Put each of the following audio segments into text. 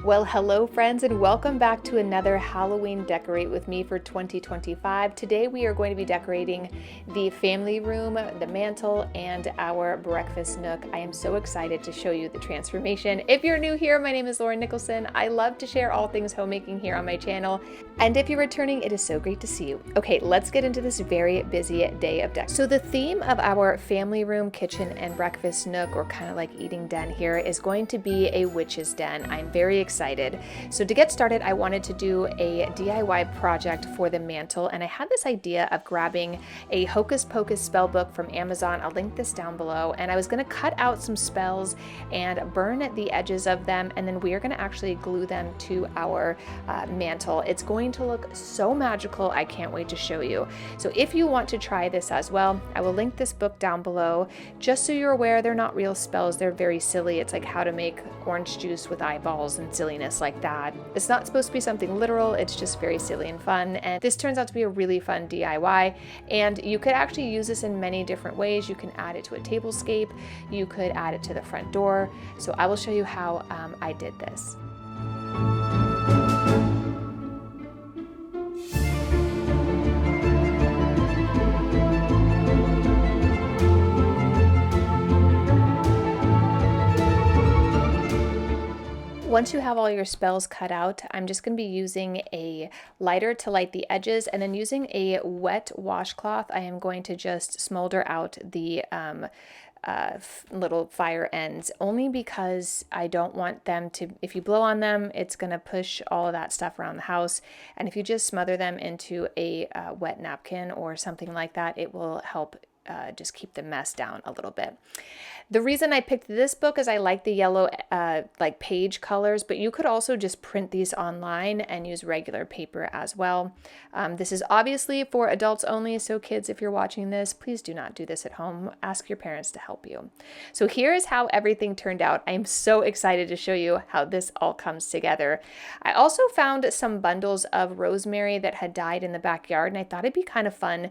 Well, hello friends, and welcome back to another Halloween Decorate with me for 2025. Today we are going to be decorating the family room, the mantle, and our breakfast nook. I am so excited to show you the transformation. If you're new here, my name is Nicholsen. I love to share all things homemaking here on my channel. And if you're returning, it is so great to see you. Okay, let's get into this very busy day of decorating. So the theme of our family room, kitchen, and breakfast nook, or kind of like eating den here, is going to be a witch's den. I'm very excited. So to get started, I wanted to do a DIY project for the mantle, and I had this idea of grabbing a Hocus Pocus spell book from Amazon. I'll link this down below, and I was going to cut out some spells and burn the edges of them, and then we are going to actually glue them to our mantle. It's going to look so magical. I can't wait to show you. So if you want to try this as well, I will link this book down below. Just so you're aware, they're not real spells. They're very silly. It's like how to make orange juice with eyeballs and silliness like that. It's not supposed to be something literal. It's just very silly and fun. And this turns out to be a really fun DIY. And you could actually use this in many different ways. You can add it to a tablescape. You could add it to the front door. So I will show you how I did this. Once you have all your spells cut out, I'm just going to be using a lighter to light the edges, and then using a wet washcloth, I am going to just smolder out the little fire ends, only because I don't want them to, if you blow on them, it's going to push all of that stuff around the house. And if you just smother them into a wet napkin or something like that, it will help just keep the mess down a little bit. The reason I picked this book is I like the yellow like page colors, but you could also just print these online and use regular paper as well. This is obviously for adults only, so kids, if you're watching this, please do not do this at home. Ask your parents to help you. So here is how everything turned out. I'm so excited to show you how this all comes together. I also found some bundles of rosemary that had died in the backyard, and I thought it'd be kind of fun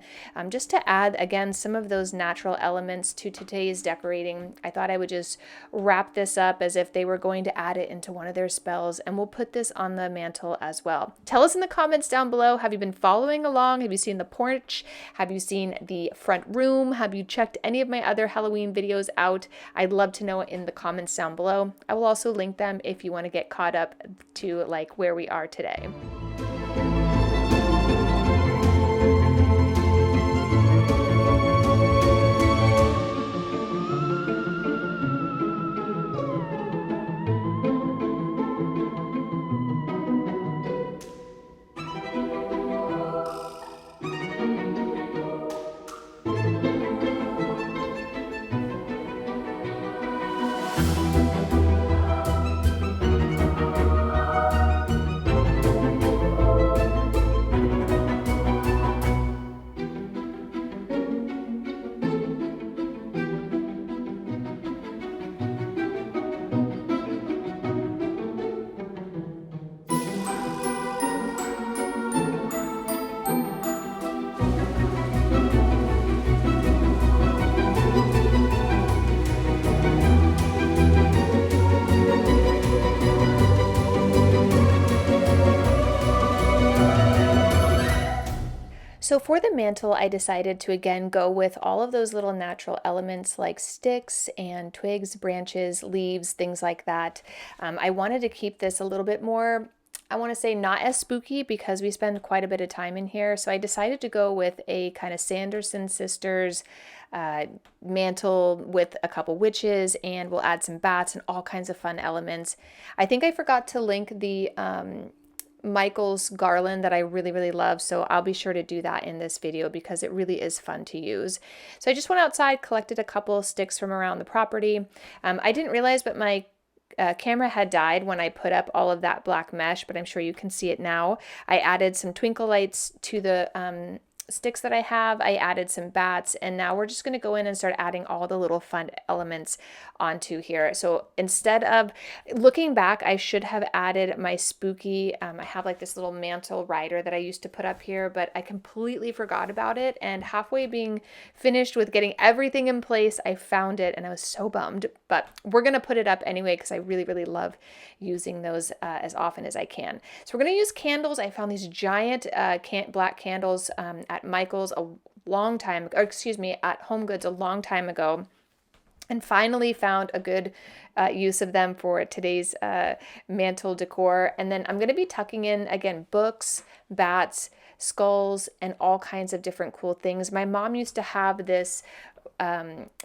just to add, again, some of those natural elements to today's decorating. I thought I would just wrap this up as if they were going to add it into one of their spells, and we'll put this on the mantle as well. Tell us in the comments down below, have you been following along? Have you seen the porch? Have you seen the front room? Have you checked any of my other Halloween videos out? I'd love to know in the comments down below. I will also link them if you want to get caught up to like where we are today. So for the mantle, I decided to again go with all of those little natural elements like sticks and twigs, branches, leaves, things like that. I wanted to keep this a little bit more, I want to say, not as spooky because we spend quite a bit of time in here. So I decided to go with a kind of Sanderson Sisters mantle with a couple witches, and we'll add some bats and all kinds of fun elements. I think I forgot to link the Michael's garland that I really love, so I'll be sure to do that in this video because it really is fun to use. So I just went outside, collected a couple of sticks from around the property. I didn't realize, but my camera had died when I put up all of that black mesh, but I'm sure you can see it now. I added some twinkle lights to the sticks that I have. I added some bats, and now we're just going to go in and start adding all the little fun elements onto here. So instead of looking back, I should have added my spooky, I have like this little mantle rider that I used to put up here, but I completely forgot about it. And halfway being finished with getting everything in place, I found it and I was so bummed, but we're going to put it up anyway because I really, really love using those as often as I can. So we're going to use candles. I found these giant black candles at Michael's a long time, or excuse me, at Home Goods a long time ago, and finally found a good use of them for today's mantle decor. And then I'm going to be tucking in, again, books, bats, skulls, and all kinds of different cool things. My mom used to have this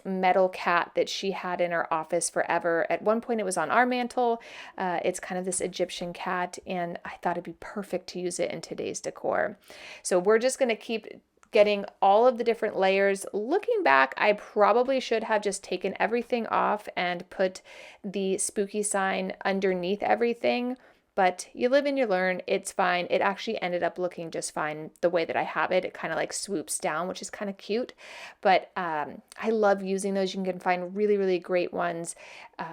metal cat that she had in her office forever. At one point it was on our mantle. It's kind of this Egyptian cat, and I thought it'd be perfect to use it in today's decor. So we're just going to keep getting all of the different layers. Looking back, I probably should have just taken everything off and put the spooky sign underneath everything. But you live and you learn. It's fine. It actually ended up looking just fine the way that I have it. It kind of like swoops down, which is kind of cute. But I love using those. You can find really, really great ones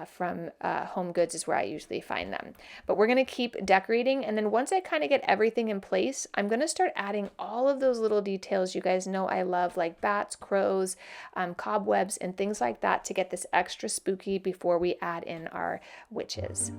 from Home Goods is where I usually find them. But we're going to keep decorating. And then once I kind of get everything in place, I'm going to start adding all of those little details you guys know I love, like bats, crows, cobwebs, and things like that to get this extra spooky before we add in our witches.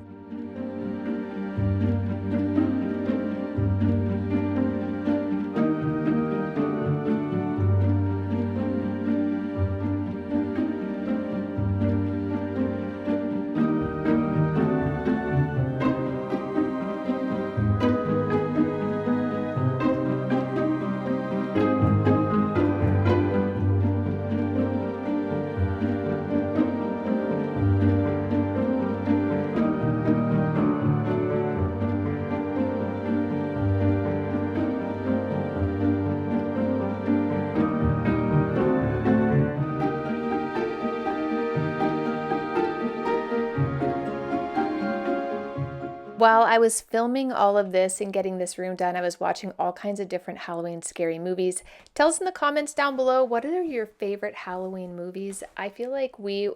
While I was filming all of this and getting this room done, I was watching all kinds of different Halloween scary movies. Tell us in the comments down below, what are your favorite Halloween movies? I feel like we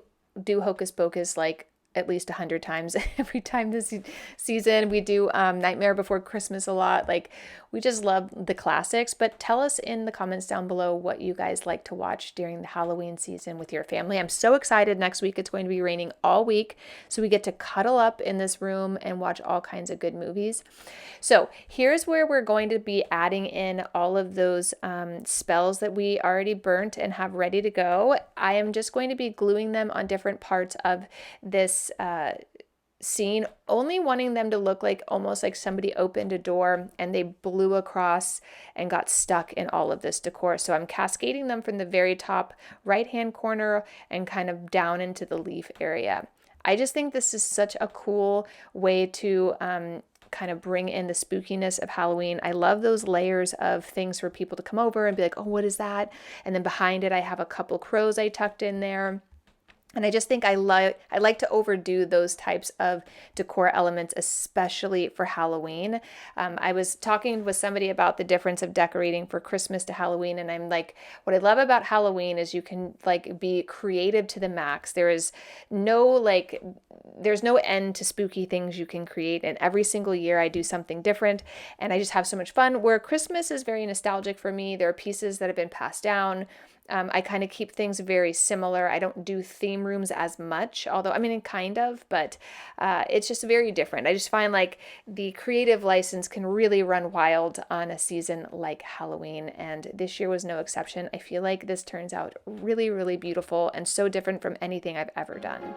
do Hocus Pocus like at least 100 times every time this season. We do Nightmare Before Christmas a lot. Like, we just love the classics. But tell us in the comments down below what you guys like to watch during the Halloween season with your family. I'm so excited. Next week it's going to be raining all week, so we get to cuddle up in this room and watch all kinds of good movies. So here's where we're going to be adding in all of those spells that we already burnt and have ready to go. I am just going to be gluing them on different parts of this scene, only wanting them to look like almost like somebody opened a door and they blew across and got stuck in all of this decor. So I'm cascading them from the very top right hand corner and kind of down into the leaf area. I just think this is such a cool way to kind of bring in the spookiness of Halloween. I love those layers of things for people to come over and be like, oh, what is that? And then behind it, I have a couple crows I tucked in there. And I just think I like to overdo those types of decor elements, especially for Halloween. I was talking with somebody about the difference of decorating for Christmas to Halloween, and I'm like, what I love about Halloween is you can like be creative to the max. There's no end to spooky things you can create, and every single year I do something different, and I just have so much fun. Where Christmas is very nostalgic for me, there are pieces that have been passed down. I kind of keep things very similar. I don't do theme rooms as much, although, I mean, kind of, but it's just very different. I just find like the creative license can really run wild on a season like Halloween, and this year was no exception. I feel like this turns out really, really beautiful and so different from anything I've ever done.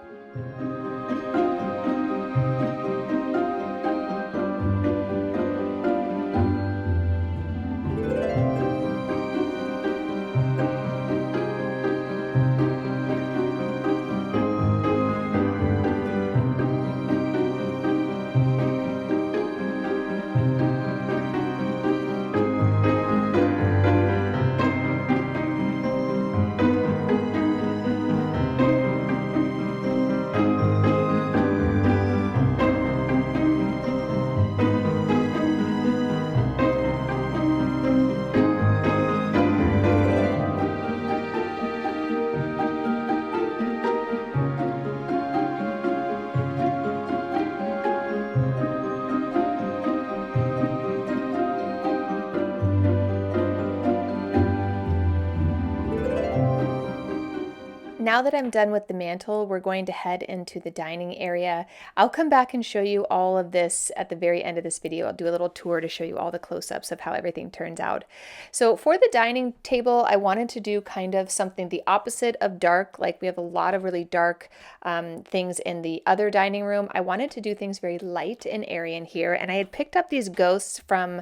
Now that I'm done with the mantle, we're going to head into the dining area. I'll come back and show you all of this at the very end of this video. I'll do a little tour to show you all the close-ups of how everything turns out. So for the dining table, I wanted to do kind of something the opposite of dark. Like we have a lot of really dark things in the other dining room. I wanted to do things very light and airy in here, and I had picked up these ghosts from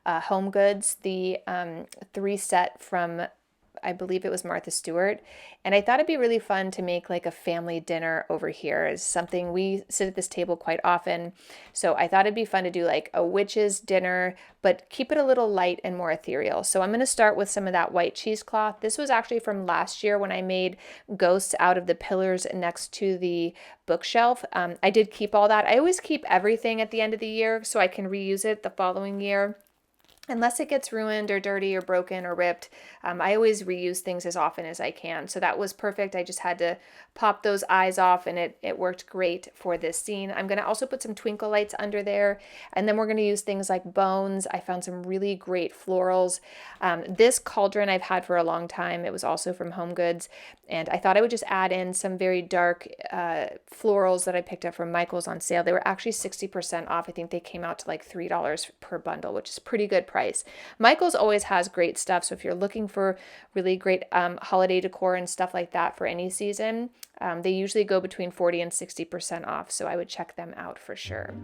Home Goods, the 3-set from, I believe it was Martha Stewart. And I thought it'd be really fun to make like a family dinner over here. It's something we sit at this table quite often. So I thought it'd be fun to do like a witch's dinner, but keep it a little light and more ethereal. So I'm going to start with some of that white cheesecloth. This was actually from last year when I made ghosts out of the pillars next to the bookshelf. I did keep all that. I always keep everything at the end of the year so I can reuse it the following year. Unless it gets ruined or dirty or broken or ripped, I always reuse things as often as I can. So that was perfect. I just had to pop those eyes off and it worked great for this scene. I'm going to also put some twinkle lights under there. And then we're going to use things like bones. I found some really great florals. This cauldron I've had for a long time. It was also from Home Goods. And I thought I would just add in some very dark florals that I picked up from Michael's on sale. They were actually 60% off. I think they came out to like $3 per bundle, which is pretty good price. Michael's always has great stuff. So if you're looking for really great holiday decor and stuff like that for any season, they usually go between 40 and 60% off. So I would check them out for sure.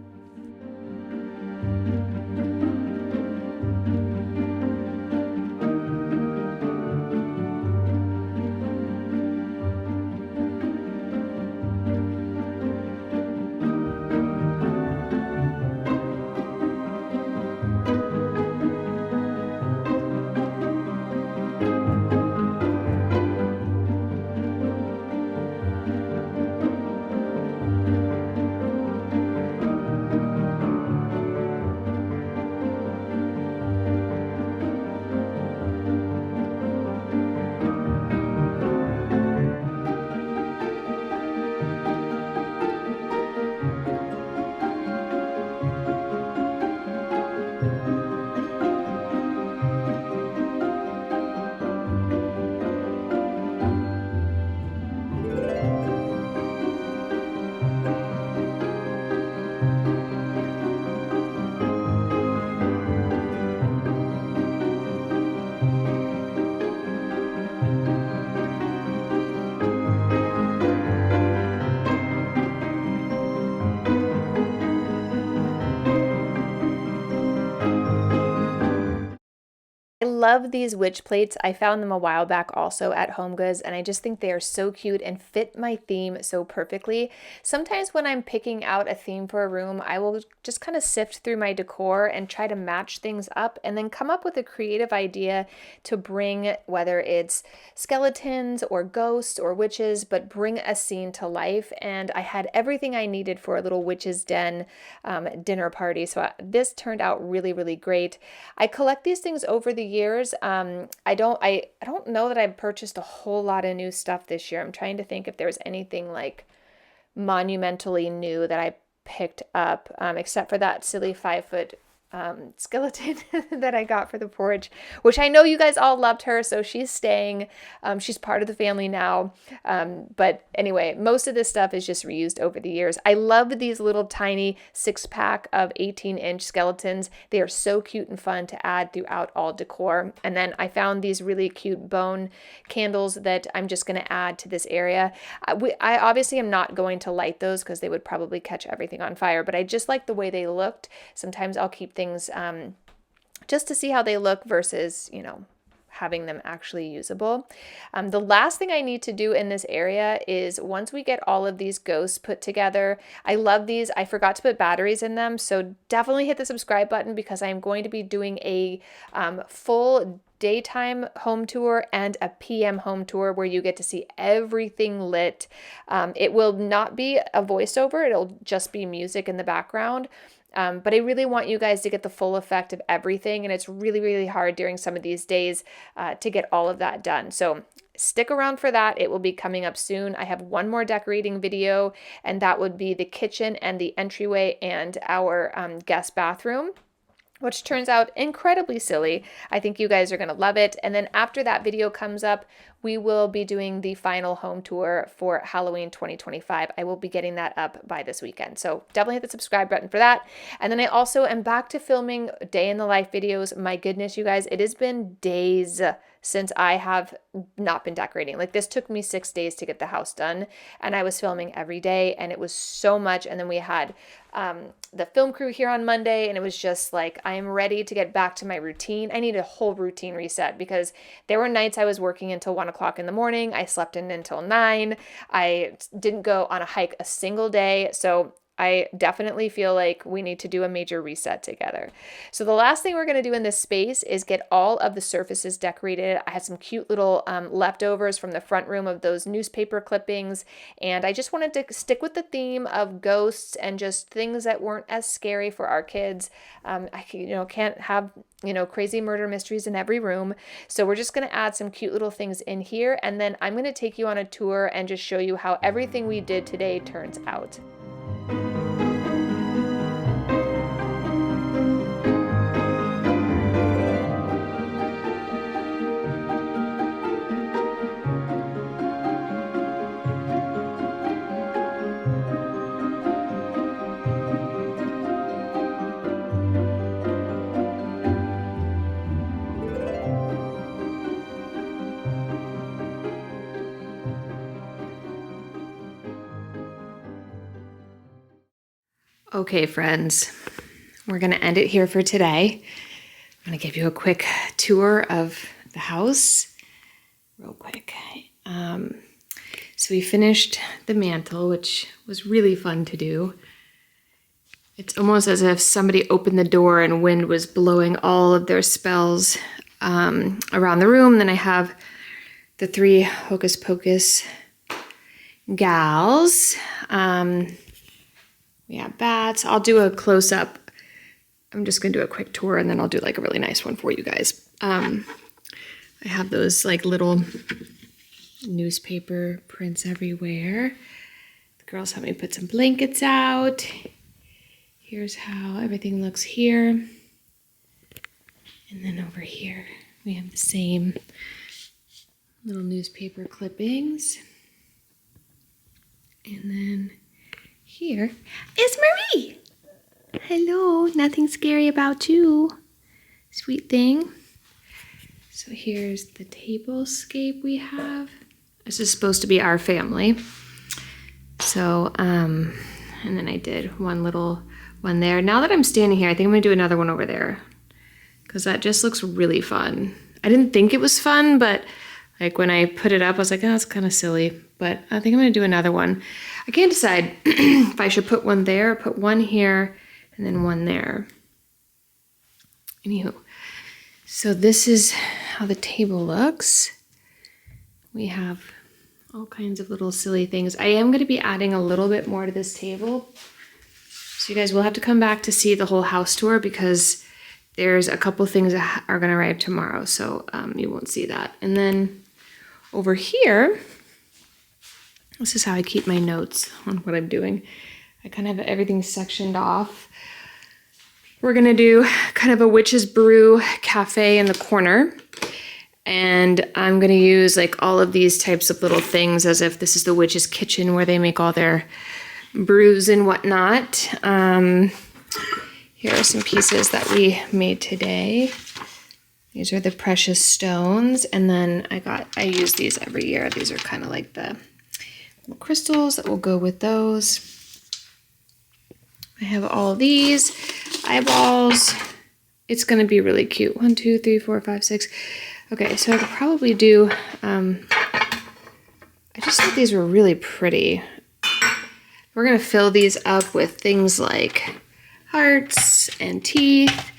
I love these witch plates. I found them a while back also at Home Goods, and I just think they are so cute and fit my theme so perfectly. Sometimes when I'm picking out a theme for a room, I will just kind of sift through my decor and try to match things up and then come up with a creative idea to bring, whether it's skeletons or ghosts or witches, but bring a scene to life. And I had everything I needed for a little witch's den dinner party. So this turned out really, really great. I collect these things over the years. I don't know that I've purchased a whole lot of new stuff this year. I'm trying to think if there's anything like monumentally new that I picked up, except for that silly 5-foot skeleton that I got for the porch, which I know you guys all loved her, so she's staying. She's part of the family now. But anyway, most of this stuff is just reused over the years. I love these little tiny 6-pack of 18-inch skeletons. They are so cute and fun to add throughout all decor. And then I found these really cute bone candles that I'm just going to add to this area. I obviously am not going to light those because they would probably catch everything on fire, but I just like the way they looked. Sometimes I'll keep things just to see how they look versus, having them actually usable. The last thing I need to do in this area is once we get all of these ghosts put together, I love these. I forgot to put batteries in them, so definitely hit the subscribe button because I'm going to be doing a full daytime home tour and a PM home tour where you get to see everything lit. It will not be a voiceover, it'll just be music in the background. But I really want you guys to get the full effect of everything, and it's really, really hard during some of these days to get all of that done. So stick around for that. It will be coming up soon. I have one more decorating video, and that would be the kitchen and the entryway and our guest bathroom, which turns out incredibly silly. I think you guys are going to love it. And then after that video comes up, we will be doing the final home tour for Halloween 2025. I will be getting that up by this weekend. So definitely hit the subscribe button for that. And then I also am back to filming day in the life videos. My goodness, you guys, it has been days since I have not been decorating. Like, this took me 6 days to get the house done, and I was filming every day, and it was so much. And then we had the film crew here on Monday, and it was just like, I am ready to get back to my routine. I need a whole routine reset, because there were nights I was working until 1 o'clock in the morning. I slept in until 9. I didn't go on a hike a single day. So I definitely feel like we need to do a major reset together. So the last thing we're going to do in this space is get all of the surfaces decorated. I had some cute little leftovers from the front room of those newspaper clippings, and I just wanted to stick with the theme of ghosts and just things that weren't as scary for our kids. I can't have crazy murder mysteries in every room. So we're just going to add some cute little things in here, and then I'm going to take you on a tour and just show you how everything we did today turns out. Okay, friends, we're going to end it here for today. I'm going to give you a quick tour of the house real quick. So we finished the mantle, which was really fun to do. It's almost as if somebody opened the door and wind was blowing all of their spells around the room. Then I have the 3 Hocus Pocus gals. We have bats. I'll do a close-up. I'm just going to do a quick tour, and then I'll do like a really nice one for you guys. I have those like little newspaper prints everywhere. The girls helped me put some blankets out. Here's how everything looks here. And then over here, we have the same little newspaper clippings. And then here is Marie. Hello, nothing scary about you. Sweet thing. So here's the tablescape we have. This is supposed to be our family. So, and then I did one little one there. Now that I'm standing here, I think I'm gonna do another one over there, because that just looks really fun. I didn't think it was fun, but like when I put it up, I was like, oh, that's kind of silly. But I think I'm gonna do another one. I can't decide if I should put one there, put one here, and then one there. Anywho, so this is how the table looks. We have all kinds of little silly things. I am gonna be adding a little bit more to this table. So you guys will have to come back to see the whole house tour, because there's a couple things that are gonna arrive tomorrow. So you won't see that. And then over here, this is how I keep my notes on what I'm doing. I kind of have everything sectioned off. We're gonna do kind of a witch's brew cafe in the corner. And I'm gonna use like all of these types of little things as if this is the witch's kitchen where they make all their brews and whatnot. Here are some pieces that we made today. These are the precious stones. And then I use these every year. These are kind of like the crystals that will go with those. I have all these eyeballs. It's gonna be really cute. 1, 2, 3, 4, 5, 6. Okay, so I could probably do, I just thought these were really pretty. We're gonna fill these up with things like hearts and teeth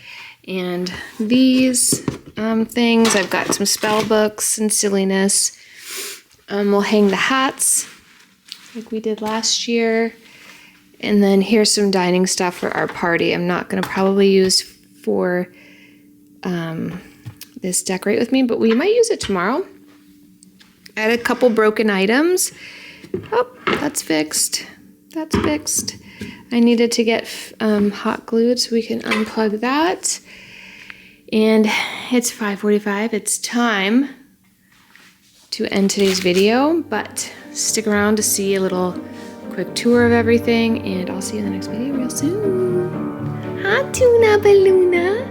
and these things. I've got some spell books and silliness. We'll hang the hats like we did last year. And then here's some dining stuff for our party. I'm not gonna probably use for this decorate with me, but we might use it tomorrow. I had a couple broken items. Oh, that's fixed. That's fixed. I needed to get hot glued so we can unplug that. And it's 5:45. It's time to end today's video, but stick around to see a little quick tour of everything, and I'll see you in the next video real soon. Hi, Tuna Balloona.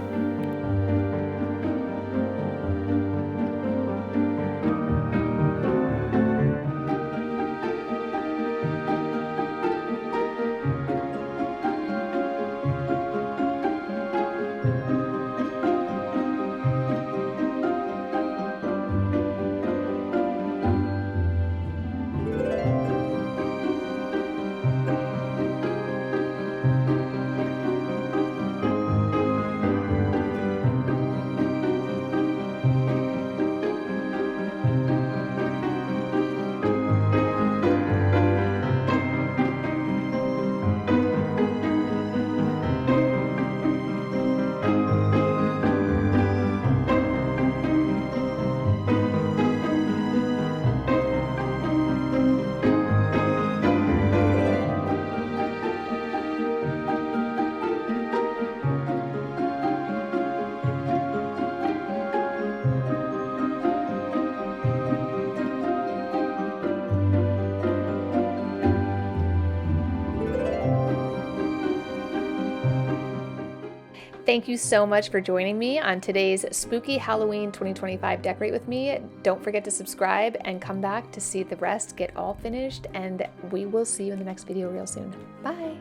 Thank you so much for joining me on today's Spooky Halloween 2025 Decorate With Me. Don't forget to subscribe and come back to see the rest get all finished, and we will see you in the next video real soon. Bye!